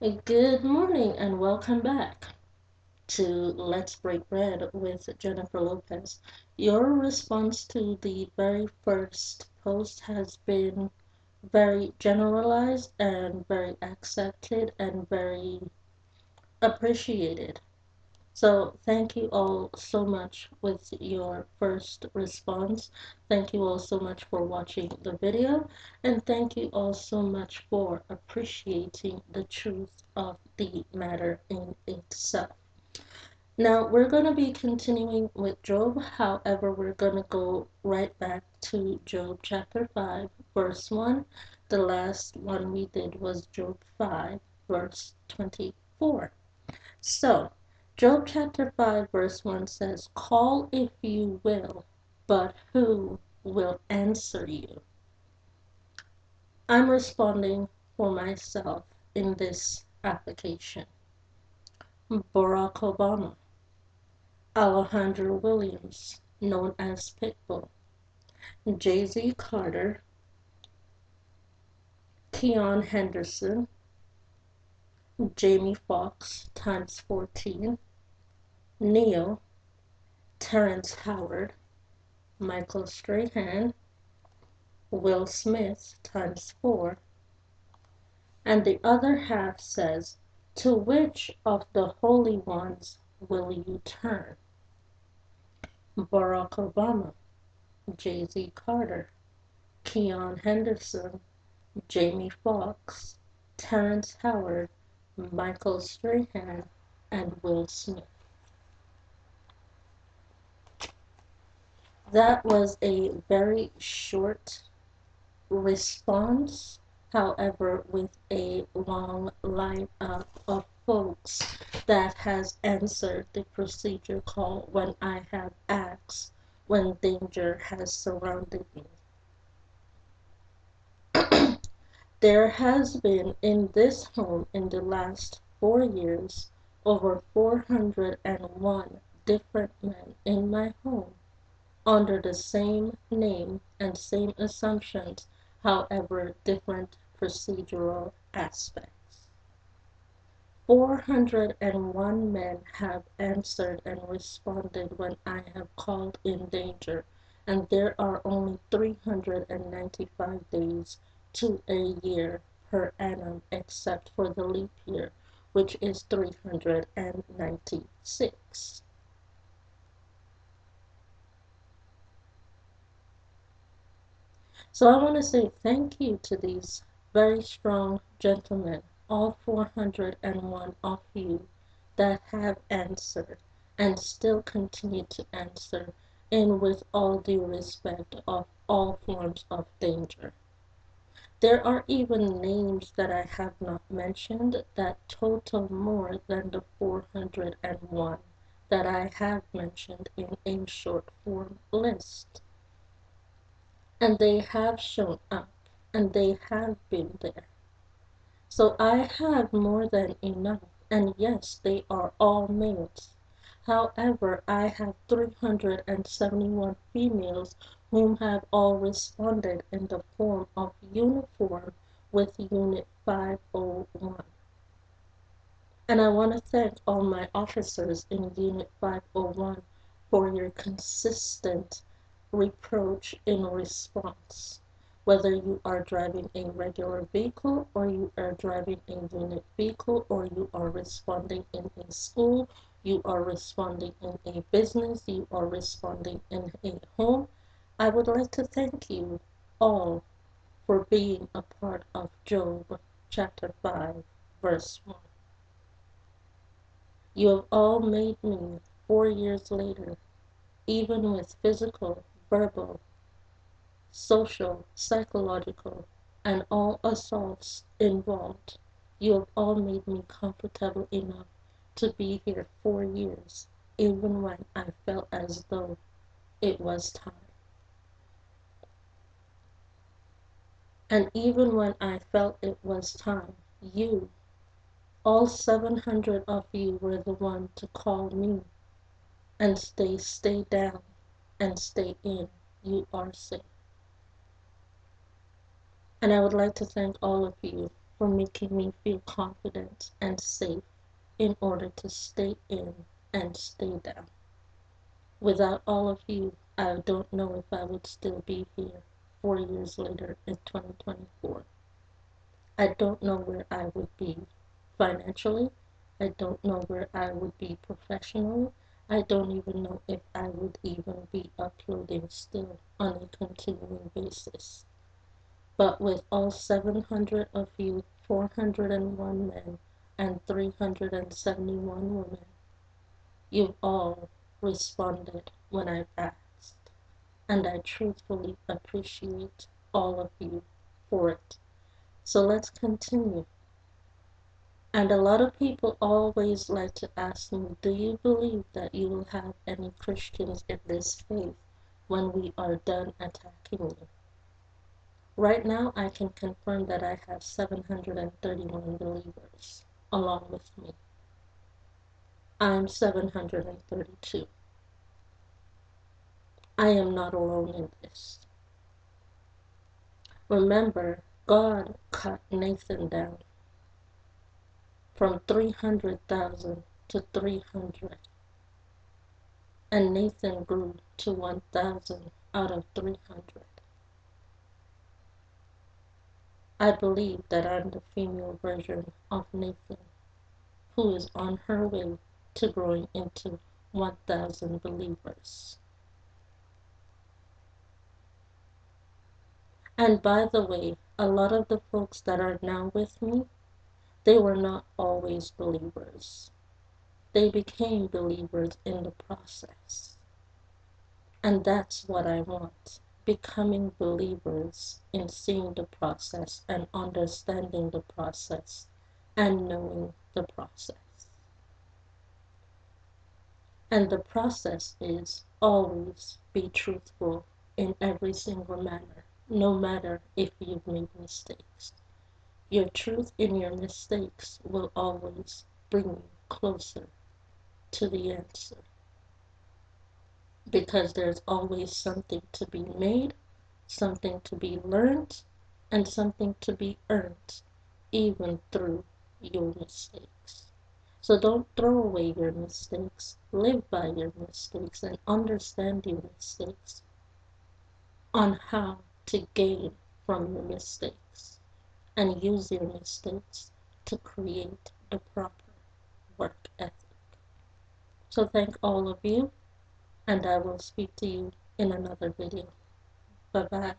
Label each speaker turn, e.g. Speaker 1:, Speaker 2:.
Speaker 1: Good morning and welcome back to Let's Break Bread with Jennifer Lopez. Your response to the very first post has been very generalized and very accepted and very appreciated. So, thank you all so much with your first response. Thank you all so much for watching the video, and thank you all so much for appreciating the truth of the matter in itself. Now, we're going to be continuing with Job. However, we're going to go right back to Job chapter 5, verse 1. The last one we did was Job 5, verse 24. So, Job chapter 5, verse 1 says, "Call if you will, but who will answer you?" I'm responding for myself in this application. Barack Obama, Alejandro Williams, known as Pitbull, Jay-Z Carter, Keon Henderson, Jamie Foxx times 14, Neo, Terrence Howard, Michael Strahan, Will Smith times 4, and the other half says, "To which of the holy ones will you turn?" Barack Obama, Jay-Z Carter, Keon Henderson, Jamie Foxx, Terrence Howard, Michael Strahan, and Will Smith. That was a very short response, however, with a long lineup of folks that has answered the procedure call when I have asked when danger has surrounded me. There has been in this home in the last 4 years over 401 different men in my home under the same name and same assumptions, however different procedural aspects. 401 men have answered and responded when I have called in danger, and there are only 395 days to a year per annum except for the leap year, which is 396. So I want to say thank you to these very strong gentlemen, all 401 of you that have answered and still continue to answer, and with all due respect of all forms of danger. There are even names that I have not mentioned that total more than the 401 that I have mentioned in a short form list. And they have shown up, and they have been there. So I have more than enough, and yes, they are all males. However, I have 371 females whom have all responded in the form of uniform with Unit 501. And I want to thank all my officers in Unit 501 for your consistent reproach in response. Whether you are driving a regular vehicle or you are driving a unit vehicle or you are responding in a school, you are responding in a business, you are responding in a home, I would like to thank you all for being a part of Job chapter 5, verse 1. You have all made me, 4 years later, even with physical, verbal, social, psychological, and all assaults involved, you have all made me comfortable enough to be here 4 years, even when I felt as though it was time. And even when I felt it was time, you, all 700 of you, were the one to call me and stay down and stay in. You are safe. And I would like to thank all of you for making me feel confident and safe in order to stay in and stay down. Without all of you, I don't know if I would still be here 4 years later in 2024. I don't know where I would be financially. I don't know where I would be professionally. I don't even know if I would even be uploading still on a continuing basis. But with all 700 of you, 401 men, and 371 women, you've all responded when I've asked, and I truthfully appreciate all of you for it. So let's continue. And a lot of people always like to ask me, do you believe that you will have any Christians in this faith when we are done attacking you? Right now, I can confirm that I have 731 believers along with me. I'm 732. I am not alone in this. Remember, God cut Nathan down from 300,000 to 300, and Nathan grew to 1,000 out of 300. I believe that I'm the female version of Nathan, who is on her way to growing into 1,000 believers. And by the way, a lot of the folks that are now with me, they were not always believers. They became believers in the process. And that's what I want. Becoming believers in seeing the process and understanding the process and knowing the process. And the process is always be truthful in every single manner, no matter if you've made mistakes. Your truth in your mistakes will always bring you closer to the answer. Because there's always something to be made, something to be learned, and something to be earned, even through your mistakes. So don't throw away your mistakes. Live by your mistakes and understand your mistakes on how to gain from your mistakes and use your mistakes to create the proper work ethic. So thank all of you, and I will speak to you in another video. Bye bye.